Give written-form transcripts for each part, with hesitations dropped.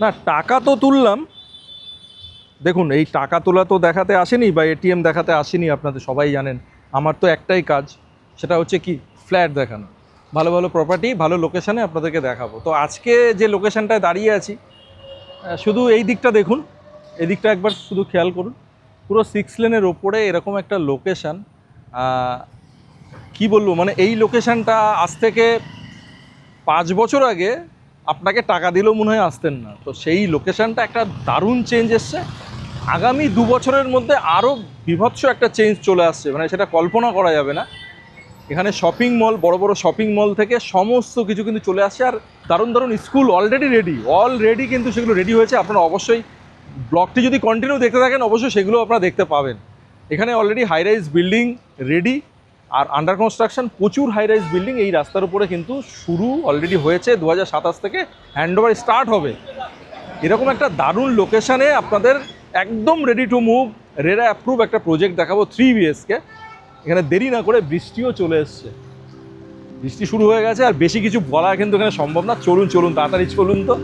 না, টাকা তো তুললাম। দেখুন, এই টাকা তোলা তো দেখাতে আসেনি বা এটিএম দেখাতে আসেনি, আপনাদের সবাই জানেন। আমার তো একটাই কাজ, সেটা হচ্ছে কি, ফ্ল্যাট দেখানো, ভালো ভালো প্রপার্টি ভালো লোকেশানে আপনাদেরকে দেখাবো। তো আজকে যে লোকেশানটায় দাঁড়িয়ে আছি, শুধু এই দিকটা দেখুন, এই দিকটা একবার শুধু খেয়াল করুন। পুরো 6 লেনের ওপরে এরকম একটা লোকেশান। কি বলবো, মানে এই লোকেশানটা আজ থেকে 5 বছর আগে আপনাকে টাকা দিলেও মনে হয় আসতেন না। তো সেই লোকেশানটা একটা দারুণ চেঞ্জ এসছে। আগামী 2 বছরের মধ্যে আরও বিভৎস একটা চেঞ্জ চলে আসছে, মানে সেটা কল্পনা করা যাবে না। এখানে শপিং মল, বড় বড় শপিং মল থেকে সমস্ত কিছু কিন্তু চলে আসছে। আর দারুণ দারুণ স্কুল অলরেডি কিন্তু সেগুলো রেডি হয়েছে। আপনারা অবশ্যই ব্লগটি যদি কন্টিনিউ দেখতে থাকেন, অবশ্যই সেগুলো আপনারা দেখতে পাবেন। এখানে already high rise building ready, আর আন্ডার কনস্ট্রাকশন প্রচুর হাই রাইজ বিল্ডিং এই রাস্তার উপরে কিন্তু শুরু অলরেডি হয়েছে। 2027 থেকে হ্যান্ডওভার স্টার্ট হবে। এরকম একটা দারুণ লোকেশানে আপনাদের একদম ready to move, RERA approve একটা প্রজেক্ট দেখাবো 3 BHK। এখানে দেরি না করে বৃষ্টিও চলে এসছে, বৃষ্টি শুরু হয়ে গেছে। আর বেশি কিছু বলা কিন্তু এখানে সম্ভব না। চলুন চলুন, তাড়াতাড়ি চলুন। তো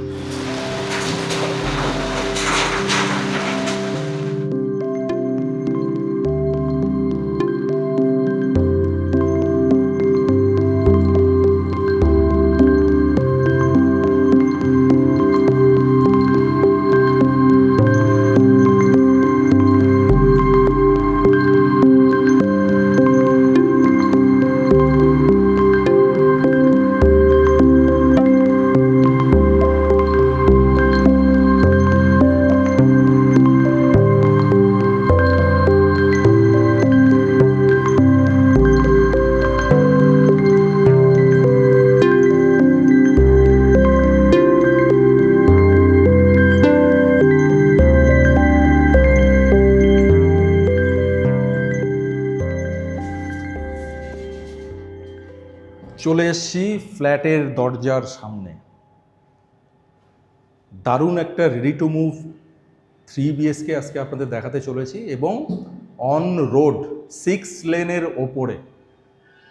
চলে এসছি ফ্ল্যাটের দরজার সামনে। দারুণ একটা রেডি টু মুভ 3 BHK আজকে আপনাদের দেখাতে চলেছি, এবং অন রোড 6 লেনের ওপরে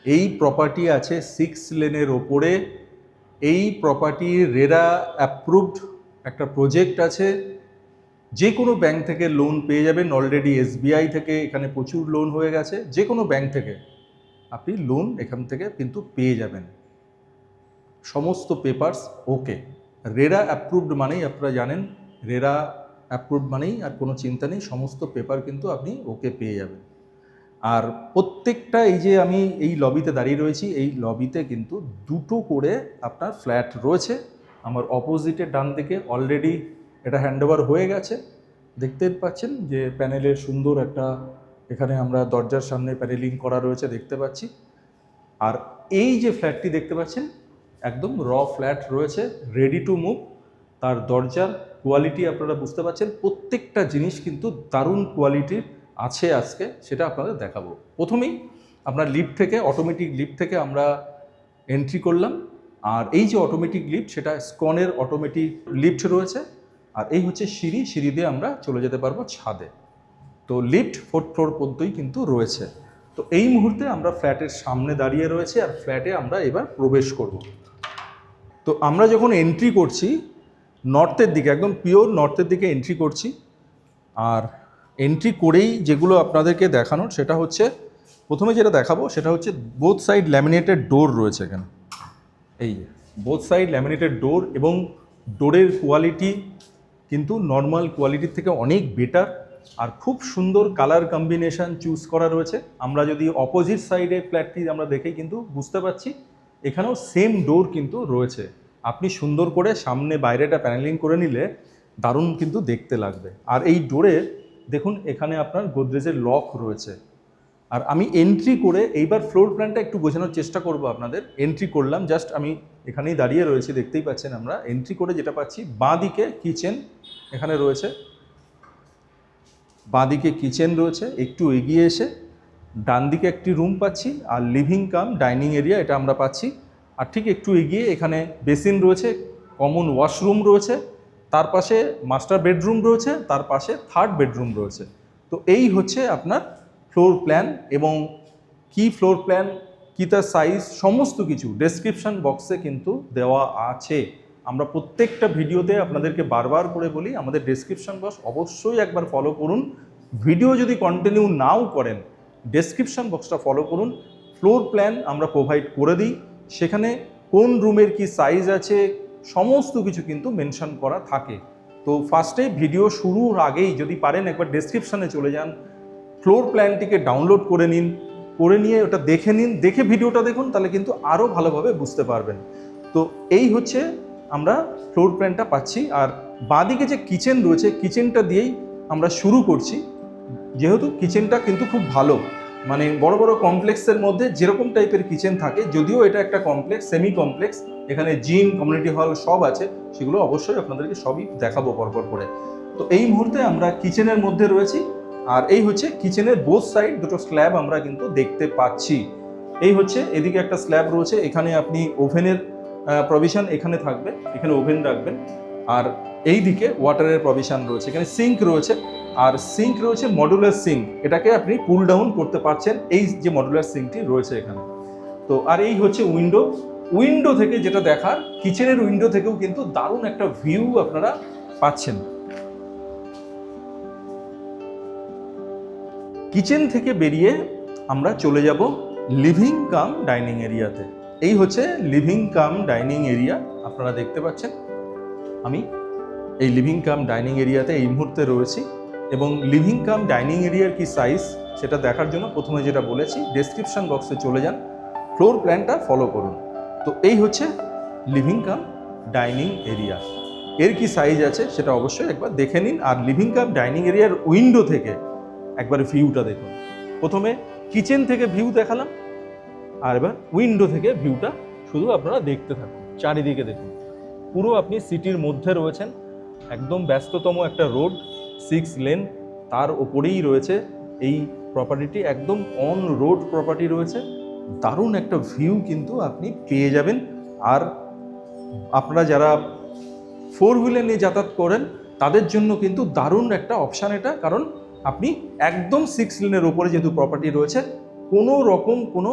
এই প্রপার্টি আছে। 6 লেনের ওপরে এই প্রপার্টি রেরা অ্যাপ্রুভড একটা প্রজেক্ট আছে। যে কোনো ব্যাংক থেকে লোন পেয়ে যাবেন। অলরেডি SBI থেকে এখানে প্রচুর লোন হয়ে গেছে। যে কোনো ব্যাংক থেকে আপনি লোন এখান থেকে কিন্তু পেয়ে যাবেন। সমস্ত পেপারস ওকে। রেরা অ্যাপ্রুভড মানেই আপনারা জানেন, রেরা অ্যাপ্রুভড মানেই আর কোনো চিন্তা নেই, সমস্ত পেপার কিন্তু আপনি ওকে পেয়ে যাবেন। আর প্রত্যেকটা, এই যে আমি এই লবিতে দাঁড়িয়ে রয়েছি, এই লবিতে কিন্তু দুটো করে আপনার ফ্ল্যাট রয়েছে। আমার অপোজিটের ডান দিকে অলরেডি এটা হ্যান্ডওভার হয়ে গেছে। দেখতে পাচ্ছেন যে প্যানেলের সুন্দর একটা, এখানে আমরা দরজার সামনে প্যানেলিং করা রয়েছে দেখতে পাচ্ছি। আর এই যে ফ্ল্যাটটি দেখতে পাচ্ছেন, একদম ফ্ল্যাট রয়েছে, রেডি টু মুভ। তার দরজার কোয়ালিটি আপনারা বুঝতে পারছেন, প্রত্যেকটা জিনিস কিন্তু দারুণ কোয়ালিটির আছে আজকে, সেটা আপনাদের দেখাবো। প্রথমেই আপনার লিফট থেকে, অটোমেটিক লিফট থেকে আমরা এন্ট্রি করলাম। আর এই যে অটোমেটিক লিফট, সেটা স্কনের অটোমেটিক লিফট রয়েছে। আর এই হচ্ছে সিঁড়ি, সিঁড়ি দিয়ে আমরা চলে যেতে পারবো ছাদে। তো লিফট 4th ফ্লোর পর্যন্তই কিন্তু রয়েছে। তো এই মুহূর্তে আমরা ফ্ল্যাটের সামনে দাঁড়িয়ে রয়েছে, আর ফ্ল্যাটে আমরা এবার প্রবেশ করব। তো আমরা যখন এন্ট্রি করছি নর্থের দিকে, একদম পিওর নর্থের দিকে এন্ট্রি করছি। আর এন্ট্রি করেই যেগুলো আপনাদেরকে দেখানোর, সেটা হচ্ছে, প্রথমে যেটা দেখাবো সেটা হচ্ছে বোথ সাইড ল্যামিনেটেড ডোর রয়েছে এখানে। এই যে বোথ সাইড ল্যামিনেটেড ডোর, এবং ডোরের কোয়ালিটি কিন্তু নর্মাল কোয়ালিটির থেকে অনেক বেটার। আর খুব সুন্দর কালার কম্বিনেশন চুজ করা রয়েছে। আমরা যদি অপোজিট সাইডে ফ্ল্যাটটি আমরা দেখেই কিন্তু বুঝতে পারছি, এখানেও সেম ডোর কিন্তু রয়েছে। আপনি সুন্দর করে সামনে বাইরেটা প্যানেলিং করে নিলে দারুণ কিন্তু দেখতে লাগবে। আর এই ডোরে দেখুন, এখানে আপনার গোদরেজের লক রয়েছে। আর আমি এন্ট্রি করে এইবার ফ্লোর প্ল্যানটা একটু বোঝানোর চেষ্টা করব আপনাদের। এন্ট্রি করলাম, জাস্ট আমি এখানেই দাঁড়িয়ে রয়েছি, দেখতেই পাচ্ছেন। আমরা এন্ট্রি করে যেটা পাচ্ছি, বাঁ দিকে কিচেন এখানে রয়েছে, বাঁ দিকে কিচেন রয়েছে। একটু এগিয়ে এসে ডান দিকে একটি রুম পাচ্ছি, আর লিভিং কাম ডাইনিং এরিয়া এটা আমরা পাচ্ছি। আর ঠিক একটু এগিয়ে এখানে বেসিন রয়েছে, কমন ওয়াশরুম রয়েছে, তার পাশে মাস্টার বেডরুম রয়েছে, তার পাশে 3rd বেডরুম রয়েছে। তো এই হচ্ছে আপনার ফ্লোর প্ল্যান, এবং কি ফ্লোর প্ল্যান, কী তার সাইজ, সমস্ত কিছু ডেসক্রিপশন বক্সে কিন্তু দেওয়া আছে। আমরা প্রত্যেকটা ভিডিওতে আপনাদেরকে বারবার করে বলি আমাদের ডেসক্রিপশন বক্স অবশ্যই একবার ফলো করুন। ভিডিও যদি কন্টিনিউ নাও করেন, ডেসক্রিপশন বক্সটা ফলো করুন। ফ্লোর প্ল্যান আমরা প্রোভাইড করে দিই, সেখানে কোন রুমের কি সাইজ আছে সমস্ত কিছু কিন্তু মেনশন করা থাকে। তো ফার্স্টে ভিডিও শুরুর আগেই যদি পারেন একবার ডেসক্রিপশানে চলে যান, ফ্লোর প্ল্যানটিকে ডাউনলোড করে নিন, করে নিয়ে ওটা দেখে নিন, দেখে ভিডিওটা দেখুন, তাহলে কিন্তু আরও ভালোভাবে বুঝতে পারবেন। তো এই হচ্ছে আমরা ফ্লোর প্ল্যানটা পাচ্ছি। আর বাঁদিকে যে কিচেন রয়েছে, কিচেনটা দিয়েই আমরা শুরু করছি। যেহেতু কিচেনটা কিন্তু খুব ভালো, মানে বড় বড় কমপ্লেক্সের মধ্যে যেরকম টাইপের কিচেন থাকে, যদিও এটা একটা কমপ্লেক্স, সেমি কমপ্লেক্স, এখানে জিম, কমিউনিটি হল সব আছে, সেগুলো অবশ্যই আপনাদেরকে সবই দেখাবো পরপর করে। তো এই মুহূর্তে আমরা কিচেনের মধ্যে রয়েছি, আর এই হচ্ছে কিচেনের বোথ সাইড দুটো স্ল্যাব আমরা কিন্তু দেখতে পাচ্ছি। এই হচ্ছে এদিকে একটা স্ল্যাব রয়েছে, এখানে আপনি ওভেনের প্রভিশন এখানে থাকবে, এখানে ওভেন রাখবেন। আর এই দিকে ওয়াটারের প্রভিশন রয়েছে, এখানে সিঙ্ক রয়েছে, আর সিঙ্ক রয়েছে মডুলার সিঙ্ক, এটাকে আপনি পুল ডাউন করতে পারছেন, এই যে মডুলার সিঙ্কটি রয়েছে এখানে। তো আর এই হচ্ছে উইন্ডো, উইন্ডো থেকে যেটা দেখার, কিচেনের উইন্ডো থেকেও কিন্তু দারুণ একটা ভিউ আপনারা পাচ্ছেন। কিচেন থেকে বেরিয়ে আমরা চলে যাব লিভিং কাম ডাইনিং এরিয়াতে। এই হচ্ছে লিভিং কাম ডাইনিং এরিয়া, আপনারা দেখতে পাচ্ছেন। আমি এই লিভিং কাম ডাইনিং এরিয়াতে এই মুহূর্তে রয়েছি, এবং লিভিং কাম ডাইনিং এরিয়ার কি সাইজ সেটা দেখার জন্য প্রথমে যেটা বলেছি, ডেসক্রিপশন বক্সে চলে যান, ফ্লোর প্ল্যানটা ফলো করুন। তো এই হচ্ছে লিভিং কাম ডাইনিং এরিয়া, এর কি সাইজ আছে সেটা অবশ্যই একবার দেখে নিন। আর লিভিং কাম ডাইনিং এরিয়ার উইন্ডো থেকে একবার ভিউটা দেখুন। প্রথমে কিচেন থেকে ভিউ দেখালাম, আর এবার উইন্ডো থেকে ভিউটা শুধু আপনারা দেখতে থাকুন। চারিদিকে দেখুন, পুরো আপনি সিটির মধ্যে রয়েছেন, একদম ব্যস্ততম একটা রোড, 6 লেন, তার ওপরেই রয়েছে এই প্রপার্টিটি, একদম অন রোড প্রপার্টি রয়েছে। দারুণ একটা ভিউ কিন্তু আপনি পেয়ে যাবেন। আর আপনারা যারা 4 হুইলার নিয়ে যাতায়াত করেন তাদের জন্য কিন্তু দারুণ একটা অপশান এটা, কারণ আপনি একদম 6 লেনের ওপরে যেহেতু প্রপার্টি রয়েছে, কোনো রকম কোনো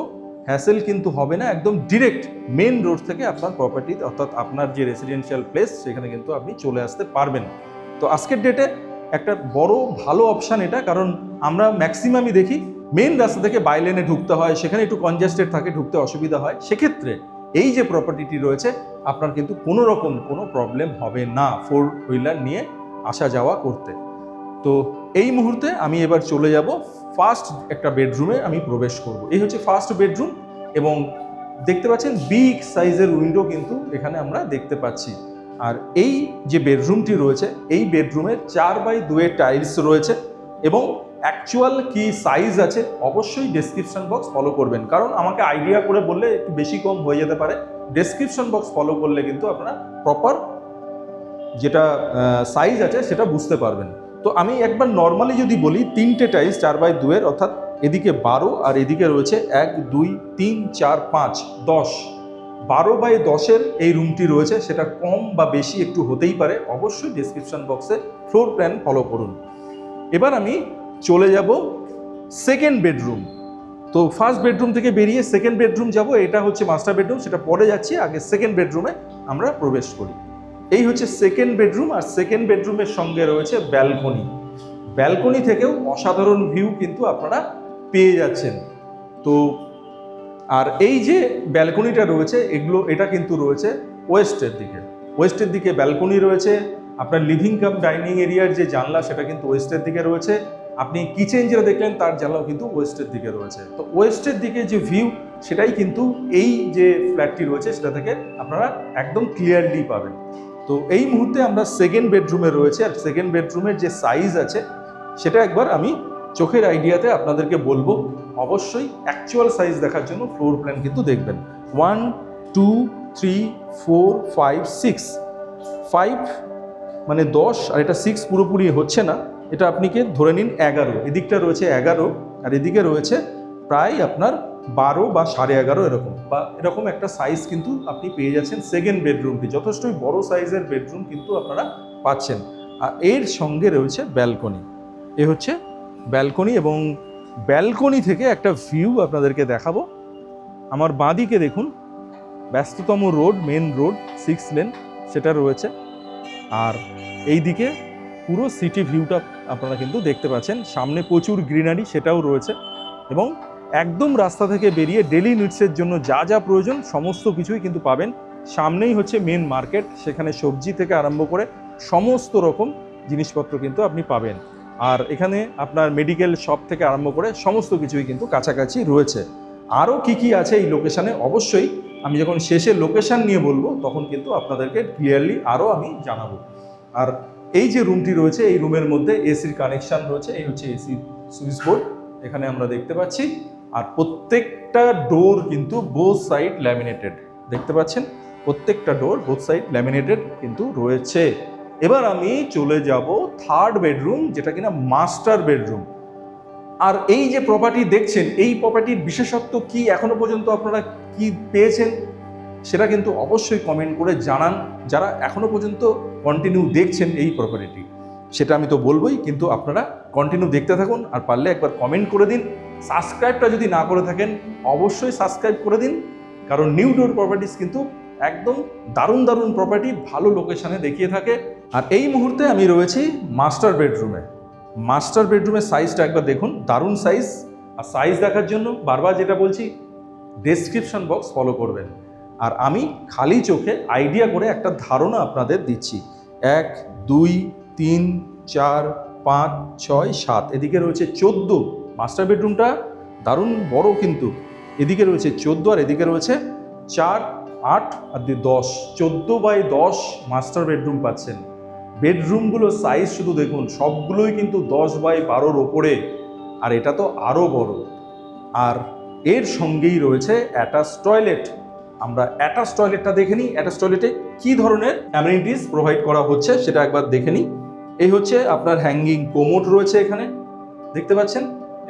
হ্যাসেল কিন্তু হবে না, একদম ডিরেক্ট মেন রোড থেকে আপনার প্রপার্টি, অর্থাৎ আপনার যে রেসিডেন্সিয়াল প্লেস, সেখানে কিন্তু আপনি চলে আসতে পারবেন। তো আজকের ডেটে একটা বড় ভালো অপশান এটা, কারণ আমরা ম্যাক্সিমামই দেখি মেন রাস্তা থেকে বাই লেনে ঢুকতে হয়, সেখানে একটু কনজেস্টেড থাকে, ঢুকতে অসুবিধা হয়। সেক্ষেত্রে এই যে প্রপার্টিটি রয়েছে, আপনার কিন্তু কোনো রকম কোনো প্রবলেম হবে না 4 হুইলার নিয়ে আসা যাওয়া করতে। তো এই মুহূর্তে আমি এবার চলে যাব ফার্স্ট একটা বেডরুমে আমি প্রবেশ করব। এই হচ্ছে ফার্স্ট বেডরুম, এবং দেখতে পাচ্ছেন বিগ সাইজের উইন্ডো কিন্তু এখানে আমরা দেখতে পাচ্ছি। আর এই যে বেডরুমটি রয়েছে, এই বেডরুমে 4x2 টাইলস রয়েছে, এবং অ্যাকচুয়াল কি সাইজ আছে অবশ্যই ডেসক্রিপশন বক্স ফলো করবেন, কারণ আমাকে আইডিয়া করে বললে একটু বেশি কম হয়ে যেতে পারে। ডেসক্রিপশন বক্স ফলো করলে কিন্তু আপনারা প্রপার যেটা সাইজ আছে সেটা বুঝতে পারবেন। তো আমি একবার নর্মালি যদি বলি, 3টে টাইলস 4x2, অর্থাৎ এদিকে 12 আর এদিকে রয়েছে 1 2 3 4 5 10, 12x10-এর এই রুমটি রয়েছে। সেটা কম বা বেশি একটু হতেই পারে, অবশ্যই ডেসক্রিপশন বক্সে ফ্লোর প্ল্যান ফলো করুন। এবার আমি চলে যাব সেকেন্ড বেডরুম। তো ফার্স্ট বেডরুম থেকে বেরিয়ে সেকেন্ড বেডরুম যাব, এটা হচ্ছে মাস্টার বেডরুম, সেটা পরে যাচ্ছি, আগে সেকেন্ড বেডরুমে আমরা প্রবেশ করি। এই হচ্ছে সেকেন্ড বেডরুম, আর সেকেন্ড বেডরুমের সঙ্গে রয়েছে ব্যালকনি। ব্যালকনি থেকেও অসাধারণ ভিউ কিন্তু আপনারা পেয়ে যাচ্ছেন। তো আর এই যে ব্যালকনিটা রয়েছে, এটা কিন্তু রয়েছে ওয়েস্টের দিকে ব্যালকনি রয়েছে। আপনার লিভিং কাম ডাইনিং এরিয়ার যে জানলা, সেটা কিন্তু ওয়েস্টের দিকে রয়েছে। আপনি কিচেন যেটা দেখলেন তার জানলাও কিন্তু ওয়েস্টের দিকে রয়েছে। তো ওয়েস্টের দিকে যে ভিউ, সেটাই কিন্তু এই যে ফ্ল্যাটটি রয়েছে সেটা থেকে আপনারা একদম ক্লিয়ারলি পাবেন। তো এই মুহূর্তে আমরা সেকেন্ড বেডরুমে রয়েছে, আর সেকেন্ড বেডরুমের যে সাইজ আছে সেটা একবার আমি চোখের আইডিয়াতে আপনাদেরকে বলবো। অবশ্যই অ্যাকচুয়াল সাইজ দেখার জন্য ফ্লোর প্ল্যান কিন্তু দেখবেন। 1 2 3 4 5 6, 5 মানে 10, আর এটা 6 পুরোপুরি হচ্ছে না, এটা আপনিকে ধরে নিন 11। এদিকটা রয়েছে 11, আর এদিকে রয়েছে প্রায় আপনার 12 বা 11.5 এরকম, বা এরকম একটা সাইজ কিন্তু আপনি পেয়ে যাচ্ছেন। সেকেন্ড বেডরুমটি যথেষ্টই বড় সাইজের বেডরুম কিন্তু আপনারা পাচ্ছেন। আর এর সঙ্গে রয়েছে ব্যালকনি। এ হচ্ছে ব্যালকনি, এবং ব্যালকনি থেকে একটা ভিউ আপনাদেরকে দেখাবো। আমার বাঁদিকে দেখুন, ব্যস্ততম রোড, মেন রোড, 6 লেন, সেটা রয়েছে। আর এই দিকে পুরো সিটি ভিউটা আপনারা কিন্তু দেখতে পাচ্ছেন, সামনে প্রচুর গ্রিনারি সেটাও রয়েছে, এবং একদম রাস্তা থেকে বেরিয়ে ডেলি নিডসের জন্য যা যা প্রয়োজন সমস্ত কিছুই কিন্তু পাবেন। সামনেই হচ্ছে মেন মার্কেট, সেখানে সবজি থেকে আরম্ভ করে সমস্ত রকম জিনিসপত্র কিন্তু আপনি পাবেন। আর এখানে আপনার মেডিকেল শপ থেকে আরম্ভ করে সমস্ত কিছুই কিন্তু কাছাকাছি রয়েছে। আরও কি কি আছে এই লোকেশানে অবশ্যই আমি যখন শেষে লোকেশান নিয়ে বলবো তখন কিন্তু আপনাদেরকে ক্লিয়ারলি আরও আমি জানাবো। আর এই যে রুমটি রয়েছে, এই রুমের মধ্যে এসির কানেকশান রয়েছে, এই হচ্ছে এসি সুইচ বোর্ড এখানে আমরা দেখতে পাচ্ছি। আর প্রত্যেকটা ডোর কিন্তু বোথ সাইড ল্যামিনেটেড, দেখতে পাচ্ছেন প্রত্যেকটা ডোর বোথ সাইড ল্যামিনেটেড কিন্তু রয়েছে। এবার আমি চলে যাব থার্ড বেডরুম, যেটা কিনা মাস্টার বেডরুম। আর এই যে প্রপার্টি দেখছেন, এই প্রপার্টির বিশেষত্ব কি এখনো পর্যন্ত আপনারা কি পেয়েছেন সেটা কিন্তু অবশ্যই কমেন্ট করে জানান, যারা এখনো পর্যন্ত কন্টিনিউ দেখছেন এই প্রপার্টিটি। সেটা আমি তো বলবোই, কিন্তু আপনারা কন্টিনিউ দেখতে থাকুন, আর পারলে একবার কমেন্ট করে দিন। সাবস্ক্রাইবটা যদি না করে থাকেন অবশ্যই সাবস্ক্রাইব করে দিন, কারণ নিউ ডোর প্রপার্টিস কিন্তু একদম দারুণ দারুণ প্রপার্টি ভালো লোকেশনে দেখিয়ে থাকে। আর এই মুহূর্তে আমি রয়েছি মাস্টার বেডরুমে। মাস্টার বেডরুমের সাইজটা একবার দেখুন, দারুণ সাইজ। আর সাইজ দেখার জন্য বারবার যেটা বলছি, ডেসক্রিপশন বক্স ফলো করবেন। আর আমি খালি চোখে আইডিয়া করে একটা ধারণা আপনাদের দিচ্ছি। 1 2 3 4 5 6 7, এদিকে রয়েছে 14। মাস্টার বেডরুমটা দারুণ বড়, কিন্তু এদিকে রয়েছে 14 আর এদিকে রয়েছে 4 8 আর 10, 14x10 মাস্টার বেডরুম পাচ্ছেন। বেডরুমগুলোর সাইজ শুধু দেখুন, সবগুলোই কিন্তু 10x12-র ওপরে, আর এটা তো আরও বড়। আর এর সঙ্গেই রয়েছে অ্যাটাচ টয়লেট। আমরা অ্যাটাচ টয়লেটটা দেখে নিই, অ্যাটাচ টয়লেটে কী ধরনের অ্যামিনিটিস প্রোভাইড করা হচ্ছে সেটা একবার দেখে নিই। এই হচ্ছে আপনার হ্যাঙ্গিং কোমোড রয়েছে, এখানে দেখতে পাচ্ছেন।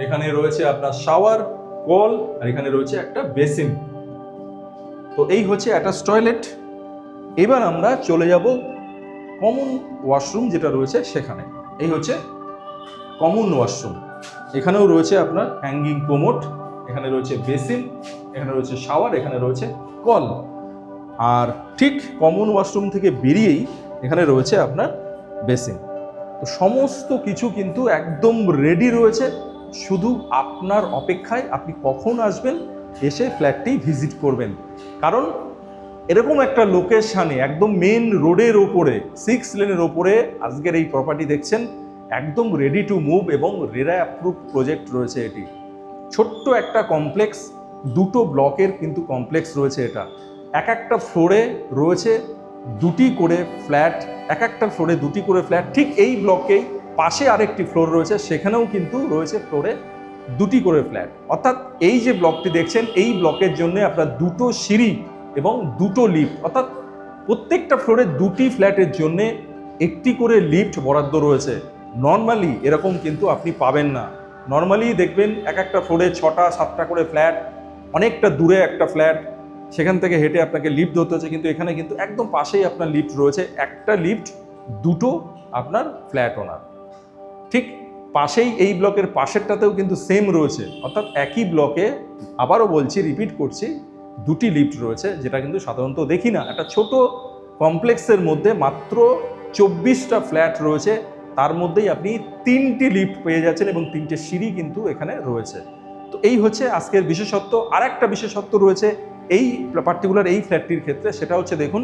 এখানে রয়েছে আপনার শাওয়ার, কল, আর এখানে রয়েছে একটা বেসিন। তো এই হচ্ছে অ্যাটাচ টয়লেট। এবার আমরা চলে যাব কমন ওয়াশরুম যেটা রয়েছে সেখানে। এই হচ্ছে কমন ওয়াশরুম, এখানেও রয়েছে আপনার হ্যাঙ্গিং কোমোড, এখানে রয়েছে বেসিন, এখানে রয়েছে শাওয়ার, এখানে রয়েছে কল। আর ঠিক কমন ওয়াশরুম থেকে বেরিয়েই এখানে রয়েছে আপনার বেসিন। তো সমস্ত কিছু কিন্তু একদম রেডি রয়েছে, শুধু আপনার অপেক্ষায় আপনি কখন আসবেন, এসে ফ্ল্যাটটি ভিজিট করবেন। কারণ এরকম একটা লোকেশানে একদম মেন রোডের ওপরে 6 লেনের ওপরে আজকের এই প্রপার্টি দেখছেন, একদম রেডি টু মুভ এবং রেরা অ্যাপ্রুভ প্রজেক্ট রয়েছে এটি। ছোট্ট একটা কমপ্লেক্স, 2টো ব্লকের কিন্তু কমপ্লেক্স রয়েছে এটা। এক একটা ফ্লোরে রয়েছে 2টি করে ফ্ল্যাট, এক একটা ফ্লোরে 2টি করে ফ্ল্যাট। ঠিক এই ব্লকেই পাশে আরেকটি ফ্লোর রয়েছে, সেখানেও কিন্তু রয়েছে ফ্লোরে 2টি করে ফ্ল্যাট। অর্থাৎ এই যে ব্লকটি দেখছেন, এই ব্লকের জন্য আপনার 2টো সিঁড়ি এবং 2টো লিফট, অর্থাৎ প্রত্যেকটা ফ্লোরে 2টি ফ্ল্যাটের জন্যে 1টি করে লিফট বরাদ্দ রয়েছে। নর্মালি এরকম কিন্তু আপনি পাবেন না। নর্মালি দেখবেন এক একটা ফ্লোরে 6টা 7টা করে ফ্ল্যাট, অনেকটা দূরে একটা ফ্ল্যাট, সেখান থেকে হেঁটে আপনাকে লিফট ধরতে হচ্ছে। কিন্তু এখানে কিন্তু একদম পাশেই আপনার লিফট রয়েছে, একটা লিফট 2টো আপনার ফ্ল্যাট ওনার। ঠিক পাশেই এই ব্লকের পাশেরটাতেও কিন্তু সেম রয়েছে, অর্থাৎ একই ব্লকে, আবারও বলছি, রিপিট করছি, 2টি লিফট রয়েছে, যেটা কিন্তু সাধারণত দেখি না। একটা ছোট কমপ্লেক্সের মধ্যে মাত্র 24টা ফ্ল্যাট রয়েছে, তার মধ্যেই আপনি 3টি লিফট পেয়ে যাচ্ছেন এবং 3টে সিঁড়ি কিন্তু এখানে রয়েছে। তো এই হচ্ছে আজকের বিশেষত্ব। আর একটা বিশেষত্ব রয়েছে এই পার্টিকুলার এই ফ্ল্যাটটির ক্ষেত্রে, সেটা হচ্ছে দেখুন,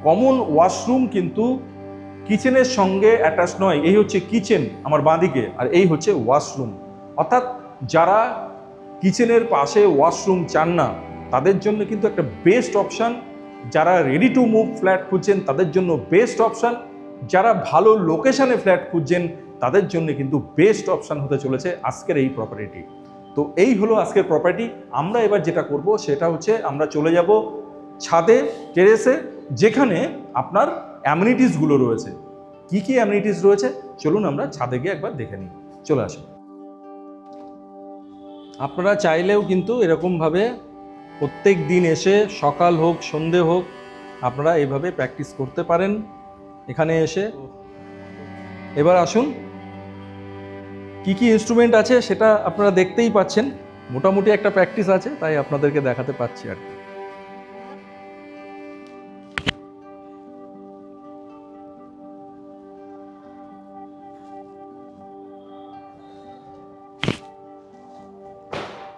কমন ওয়াশরুম কিন্তু কিচেনের সঙ্গে অ্যাটাচ নয়। এই হচ্ছে কিচেন আমার বাঁদিকে, আর এই হচ্ছে ওয়াশরুম। অর্থাৎ যারা কিচেনের পাশে ওয়াশরুম চান না তাদের জন্য কিন্তু একটা বেস্ট অপশান। যারা রেডি টু মুভ ফ্ল্যাট খুঁজছেন তাদের জন্য বেস্ট অপশান। যারা ভালো লোকেশানে ফ্ল্যাট খুঁজছেন তাদের জন্য কিন্তু বেস্ট অপশান হতে চলেছে আজকের এই প্রপার্টিটি। তো এই হলো আজকের প্রপার্টি। আমরা এবার যেটা করব সেটা হচ্ছে আমরা চলে যাব ছাদে, টেরেসে, যেখানে আপনার অ্যামিনিটিসগুলো রয়েছে। কি কি অ্যামিনিটিস রয়েছে চলুন আমরা ছাদে গিয়ে একবার দেখে নিই। চলে আসুন। আপনারা চাইলেও কিন্তু এরকমভাবে প্রত্যেক দিন এসে, সকাল হোক সন্ধে হোক, আপনারা এইভাবে প্র্যাকটিস করতে পারেন এখানে এসে। এবার আসুন, কি কি ইনস্ট্রুমেন্ট আছে সেটা আপনারা দেখতেই পাচ্ছেন। মোটামুটি একটা প্র্যাকটিস আছে, তাই আপনাদেরকে দেখাতে পাচ্ছি আর কি।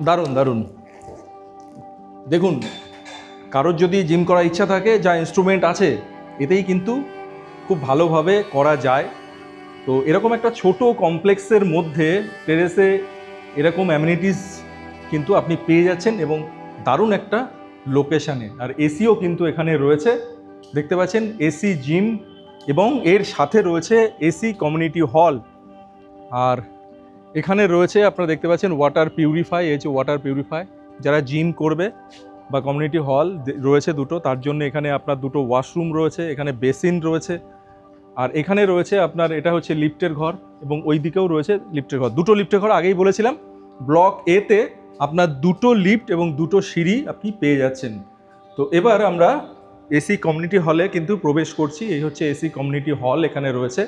দারুণ দারুণ। দেখুন, কারোর যদি জিম করার ইচ্ছা থাকে, যা ইনস্ট্রুমেন্ট আছে এতেই কিন্তু খুব ভালোভাবে করা যায়। তো এরকম একটা ছোট কমপ্লেক্সের মধ্যে টেরেসে এরকম অ্যামিনিটিস কিন্তু আপনি পেয়ে যাচ্ছেন এবং দারুণ একটা লোকেশানে। আর এসিও কিন্তু এখানে রয়েছে, দেখতে পাচ্ছেন এসি জিম, এবং এর সাথে রয়েছে এসি কমিউনিটি হল। আর এখানে রয়েছে আপনারা দেখতে পাচ্ছেন ওয়াটার পিউরিফাই, এই যে ওয়াটার পিউরিফাই, যারা জিম করবে বা কমিউনিটি হল রয়েছে দুটো, তার জন্য এখানে আপনার দুটো ওয়াশরুম রয়েছে, এখানে বেসিন রয়েছে। আর এখানে রয়েছে আপনার, এটা হচ্ছে লিফটের ঘর, এবং ওই দিকেও রয়েছে লিফটের ঘর, দুটো লিফটের ঘর। আগেই বলেছিলাম ব্লক এতে আপনার দুটো লিফট এবং দুটো সিঁড়ি আপনি পেয়ে যাচ্ছেন। তো এবার আমরা এসি কমিউনিটি হলে কিন্তু প্রবেশ করছি। এই হচ্ছে এসি কমিউনিটি হল, এখানে রয়েছে।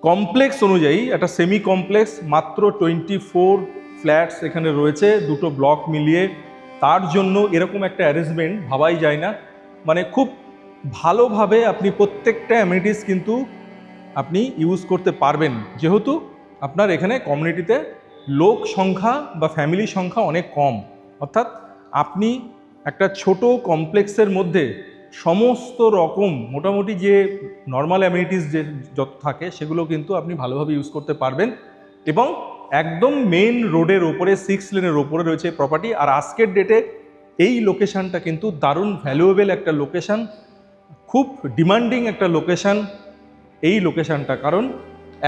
কমপ্লেক্স অনুযায়ী একটা সেমি কমপ্লেক্স, মাত্র 24 ফ্ল্যাটস এখানে রয়েছে, দুটো ব্লক মিলিয়ে। তার জন্য এরকম একটা অ্যারেঞ্জমেন্ট ভাবাই যায় না। মানে খুব ভালোভাবে আপনি প্রত্যেকটা অ্যামিনিটিস কিন্তু আপনি ইউজ করতে পারবেন, যেহেতু আপনার এখানে কমিউনিটিতে লোক সংখ্যা বা ফ্যামিলি সংখ্যা অনেক কম। অর্থাৎ আপনি একটা ছোট কমপ্লেক্সের মধ্যে সমস্ত রকম মোটামুটি যে নর্মাল অ্যামিনিটিস যে যত থাকে সেগুলো কিন্তু আপনি ভালোভাবে ইউজ করতে পারবেন। এবং একদম মেন রোডের ওপরে, 6 লেনের ওপরে রয়েছে প্রপার্টি। আর আজকের ডেটে এই লোকেশানটা কিন্তু দারুণ ভ্যালুয়েবল একটা লোকেশান, খুব ডিমান্ডিং একটা লোকেশান এই লোকেশানটা, কারণ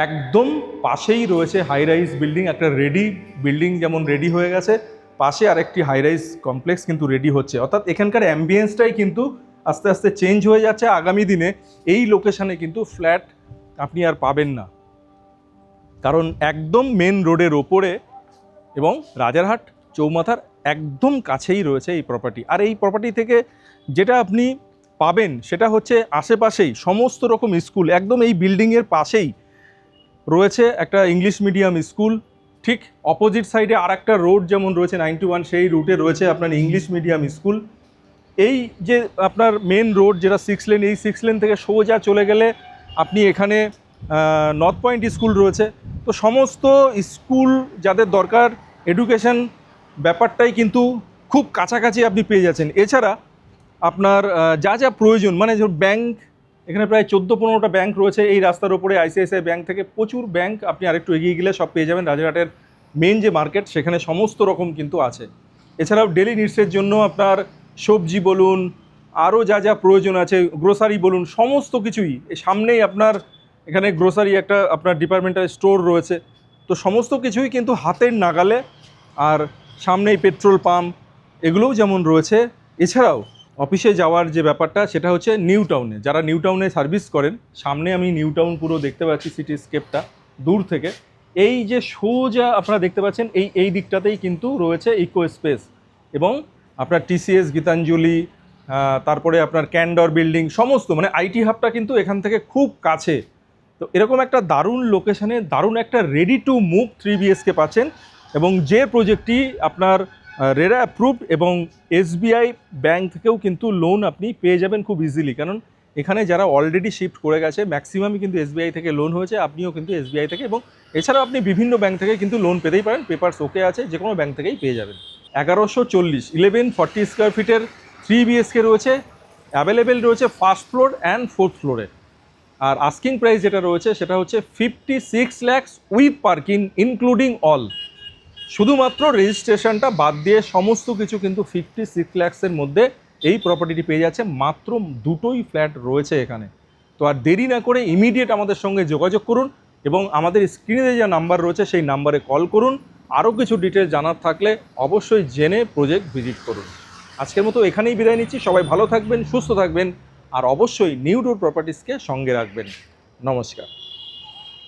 একদম পাশেই রয়েছে হাই রাইজ বিল্ডিং। একটা রেডি বিল্ডিং যেমন রেডি হয়ে গেছে, পাশে আরেকটি হাই রাইজ কমপ্লেক্স কিন্তু রেডি হচ্ছে। অর্থাৎ এখানকার অ্যাম্বিয়েন্সটাই কিন্তু আস্তে আস্তে চেঞ্জ হয়ে যাচ্ছে। আগামী দিনে এই লোকেশানে কিন্তু ফ্ল্যাট আপনি আর পাবেন না, কারণ একদম মেন রোডের ওপরে এবং রাজারহাট চৌমাথার একদম কাছেই রয়েছে এই প্রপার্টি। আর এই প্রপার্টি থেকে যেটা আপনি পাবেন সেটা হচ্ছে আশেপাশেই সমস্ত রকম স্কুল, একদম এই বিল্ডিংয়ের পাশেই রয়েছে একটা ইংলিশ মিডিয়াম স্কুল। ঠিক অপোজিট সাইডে আর একটা রোড যেমন রয়েছে 91, সেই রুটে রয়েছে আপনার ইংলিশ মিডিয়াম স্কুল। এই যে আপনার মেন রোড যেটা 6 লেন, এই 6 লেন থেকে সোজা চলে গেলে আপনি এখানে নর্থ পয়েন্ট স্কুল রয়েছে। তো সমস্ত স্কুল যাদের দরকার, এডুকেশন ব্যাপারটাই কিন্তু খুব কাছাকাছি আপনি পেয়ে যাচ্ছেন। এছাড়া আপনার যা যা প্রয়োজন, মানে ব্যাংক, এখানে প্রায় 14-15টা ব্যাংক রয়েছে এই রাস্তার ওপরে। আইসিআইসিআই ব্যাংক থেকে প্রচুর ব্যাংক, আপনি আরেকটু এগিয়ে গেলে সব পেয়ে যাবেন। রাজারহাটের মেন যে মার্কেট সেখানে সমস্ত রকম কিন্তু আছে। এছাড়াও ডেলি নিডসের জন্য আপনার সবজি বলুন, আরও যা যা প্রয়োজন আছে, গ্রোসারি বলুন, সমস্ত কিছুই সামনেই আপনার এখানে গ্রোসারি একটা আপনার ডিপার্টমেন্টাল স্টোর রয়েছে। তো সমস্ত কিছুই কিন্তু হাতের নাগালে। আর সামনেই পেট্রোল পাম্প, এগুলোও যেমন রয়েছে। এছাড়াও অফিসে যাওয়ার যে ব্যাপারটা সেটা হচ্ছে নিউ টাউনে, যারা নিউ টাউনে সার্ভিস করেন, সামনে আমি নিউ টাউন পুরো দেখতে পাচ্ছি সিটিস্কেপটা দূর থেকে। এই যে সোজা আপনারা দেখতে পাচ্ছেন এই দিকটাতেই কিন্তু রয়েছে ইকো স্পেস, এবং আপনার টিসিএস, গীতাঞ্জলি, তারপরে আপনার ক্যান্ডর বিল্ডিং, সমস্ত মানে আইটি হাবটা কিন্তু এখান থেকে খুব কাছে। তো এরকম একটা দারুণ লোকেশানে দারুণ একটা রেডি টু মুভ 3 BHK পাচ্ছেন, এবং যে প্রজেক্টটি আপনার রেরা অ্যাপ্রুভড, এবং এসবিআই ব্যাংক থেকেও কিন্তু লোন আপনি পেয়ে যাবেন খুব ইজিলি। কারণ এখানে যারা অলরেডি শিফট করে গেছে ম্যাক্সিমামই কিন্তু এসবিআই থেকে লোন হয়েছে, আপনিও কিন্তু এসবিআই থেকে, এবং এছাড়াও আপনি বিভিন্ন ব্যাংক থেকে কিন্তু লোন পেতেই পারেন। পেপারস ওকে আছে, যে কোনো ব্যাংক থেকেই পেয়ে যাবেন। 1140 1140 স্কোয়ার ফিটের 3 BHK রয়েছে, অ্যাভেলেবেল রয়েছে ফার্স্ট ফ্লোর অ্যান্ড 4th ফ্লোরে। আর আস্কিং প্রাইস যেটা রয়েছে সেটা হচ্ছে 56 lakhs with parking including all. শুধুমাত্র রেজিস্ট্রেশনটা বাদ দিয়ে সমস্ত কিছু কিন্তু 56 lakhs-এর মধ্যে এই প্রপার্টিটি পেয়ে যাচ্ছে। মাত্র দুটোই ফ্ল্যাট রয়েছে এখানে। তো আর দেরি না করে ইমিডিয়েট আমাদের সঙ্গে যোগাযোগ করুন, এবং আমাদের স্ক্রিনে যে নাম্বার রয়েছে সেই নাম্বারে কল করুন। আরও কিছু ডিটেলস জানার থাকলে অবশ্যই জেনে প্রজেক্ট ভিজিট করুন। আজকের মতো এখানেই বিদায় নিচ্ছি। সবাই ভালো থাকবেন, সুস্থ থাকবেন, আর অবশ্যই নিউ ডোর প্রপার্টিসকে সঙ্গে রাখবেন। নমস্কার।